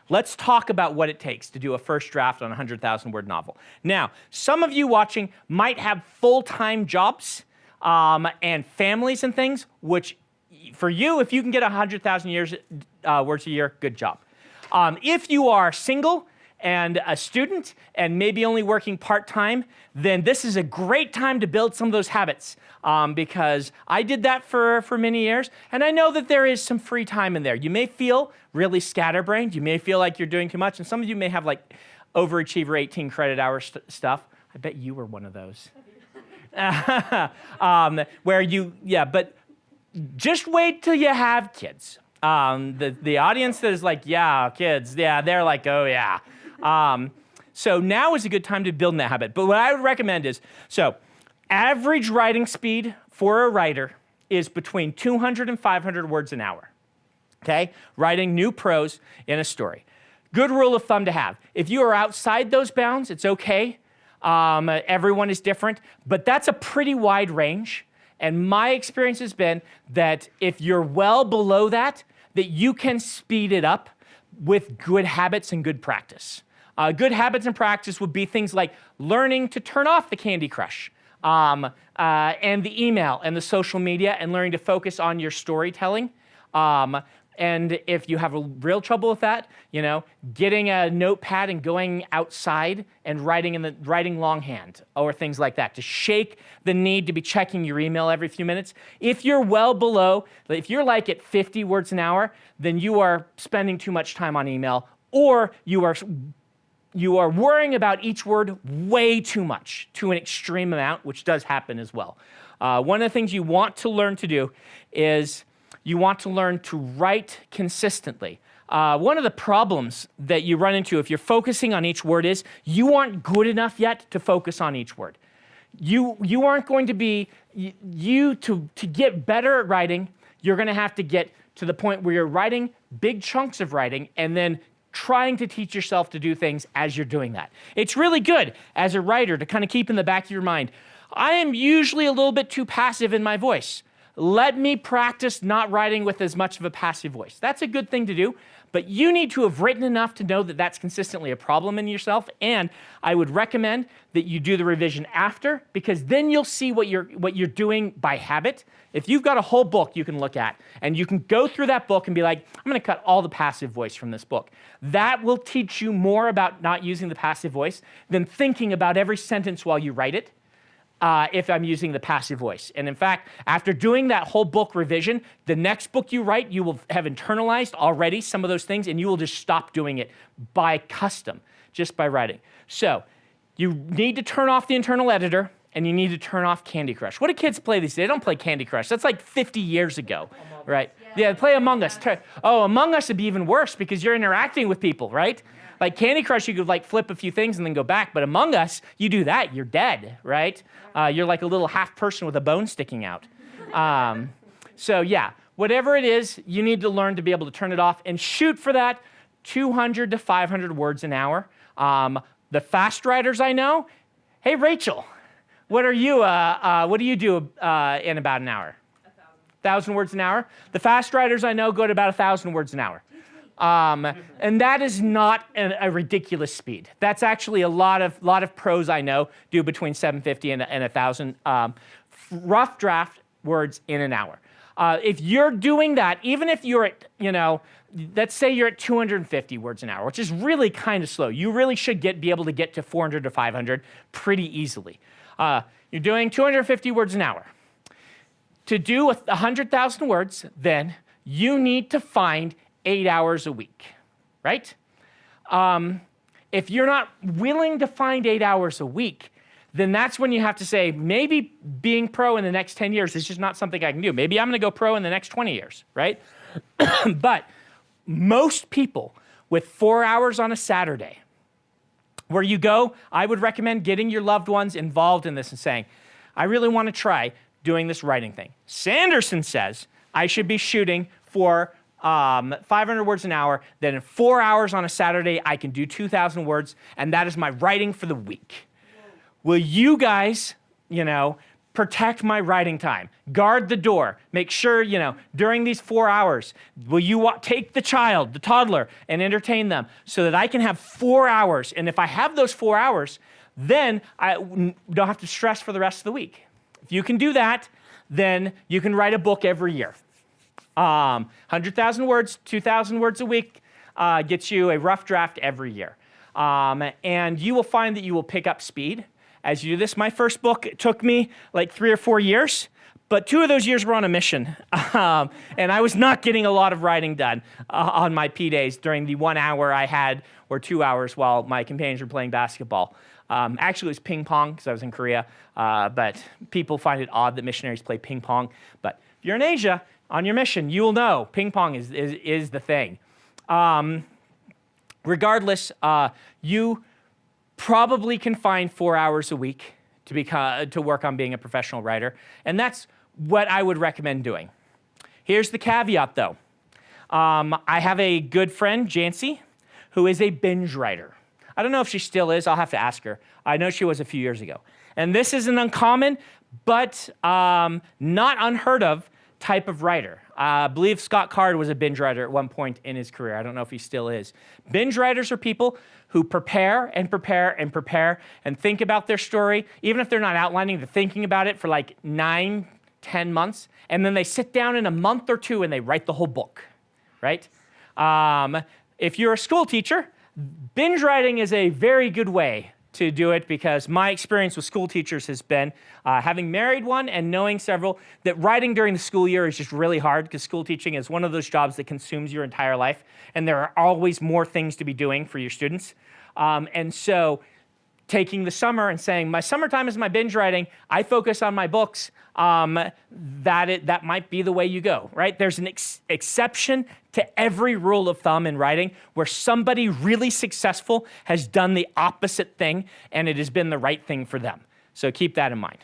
let's talk about what it takes to do a first draft on a 100,000-word novel. Now, some of you watching might have full-time jobs and families and things, which for you, if you can get 100,000 words a year, good job. If you are single and a student and maybe only working part-time, then this is a great time to build some of those habits because I did that for many years, and I know that there is some free time in there. You may feel really scatterbrained. You may feel like you're doing too much, and some of you may have like overachiever 18 credit hour stuff. I bet you were one of those. But just wait till you have kids. The audience that is like, yeah, kids, yeah, they're like, oh yeah. So now is a good time to build that habit. But what I would recommend is, so average writing speed for a writer is between 200 and 500 words an hour, okay? Writing new prose in a story. Good rule of thumb to have. If you are outside those bounds, it's okay. Everyone is different, but that's a pretty wide range. And my experience has been that if you're well below that you can speed it up with good habits and good practice. Good habits and practice would be things like learning to turn off the Candy Crush and the email and the social media and learning to focus on your storytelling. And if you have a real trouble with that, getting a notepad and going outside and writing longhand or things like that to shake the need to be checking your email every few minutes. If you're well below, if you're like at 50 words an hour, then you are spending too much time on email, or you are worrying about each word way too much to an extreme amount, which does happen as well. One of the things you want to learn to do is you want to learn to write consistently. One of the problems that you run into if you're focusing on each word is you aren't good enough yet to focus on each word. You aren't going to be, to get better at writing, you're going to have to get to the point where you're writing big chunks of writing and then trying to teach yourself to do things as you're doing that. It's really good as a writer to kind of keep in the back of your mind, I am usually a little bit too passive in my voice. Let me practice not writing with as much of a passive voice. That's a good thing to do, but you need to have written enough to know that that's consistently a problem in yourself, and I would recommend that you do the revision after, because then you'll see what you're doing by habit. If you've got a whole book you can look at, and you can go through that book and be like, I'm going to cut all the passive voice from this book. That will teach you more about not using the passive voice than thinking about every sentence while you write it. If I'm using the passive voice. And in fact, after doing that whole book revision, the next book you write, you will have internalized already some of those things, and you will just stop doing it by custom, just by writing. So you need to turn off the internal editor, and you need to turn off Candy Crush. What do kids play these days? They don't play Candy Crush. That's like 50 years ago, right? Yeah, play Among Us. Among Us would be even worse because you're interacting with people, right? Like Candy Crush, you could like flip a few things and then go back. But Among Us, you do that, you're dead, right? You're like a little half person with a bone sticking out. So yeah, whatever it is, you need to learn to be able to turn it off and shoot for that 200 to 500 words an hour. The fast writers I know, hey Rachel, what do you do in about an hour? 1,000 words an hour. The fast writers I know go to about 1,000 words an hour. And that is not a ridiculous speed. That's actually a lot of pros I know do between 750 and 1,000 rough draft words in an hour. If you're doing that, even if you're at, let's say you're at 250 words an hour, which is really kind of slow. You really should be able to get to 400 to 500 pretty easily. You're doing 250 words an hour. To do 100,000 words, then you need to find 8 hours a week, right? If you're not willing to find 8 hours a week, then that's when you have to say, maybe being pro in the next 10 years is just not something I can do. Maybe I'm going to go pro in the next 20 years, right? But most people with 4 hours on a Saturday, where you go, I would recommend getting your loved ones involved in this and saying, I really want to try doing this writing thing. Sanderson says I should be shooting for 500 words an hour, then in 4 hours on a Saturday, I can do 2,000 words, and that is my writing for the week. Will you guys, protect my writing time. Guard the door. Make sure, during these 4 hours, will you take the child, the toddler, and entertain them so that I can have 4 hours. And if I have those 4 hours, then I don't have to stress for the rest of the week. If you can do that, then you can write a book every year. 100,000 words, 2,000 words a week gets you a rough draft every year. And you will find that you will pick up speed as you do this. My first book, it took me like 3 or 4 years, but 2 of those years were on a mission. And I was not getting a lot of writing done on my P days during the 1 hour I had, or 2 hours while my companions were playing basketball. Actually, it was ping pong because I was in Korea, but people find it odd that missionaries play ping pong. But if you're in Asia on your mission, you will know ping pong is the thing. Regardless, you probably can find 4 hours a week to work on being a professional writer, and that's what I would recommend doing. Here's the caveat, though. I have a good friend, Jancy, who is a binge writer. I don't know if she still is. I'll have to ask her. I know she was a few years ago. And this is an uncommon, but not unheard of type of writer. I believe Scott Card was a binge writer at one point in his career. I don't know if he still is. Binge writers are people who prepare and prepare and prepare and think about their story. Even if they're not outlining, they're thinking about it for like 9, 10 months. And then they sit down in a month or 2 and they write the whole book, right? If you're a school teacher, binge writing is a very good way to do it, because my experience with school teachers has been, having married one and knowing several, that writing during the school year is just really hard, because school teaching is one of those jobs that consumes your entire life, and there are always more things to be doing for your students. And so taking the summer and saying, my summertime is my binge writing, I focus on my books, that might be the way you go, right? There's an exception to every rule of thumb in writing where somebody really successful has done the opposite thing and it has been the right thing for them. So keep that in mind.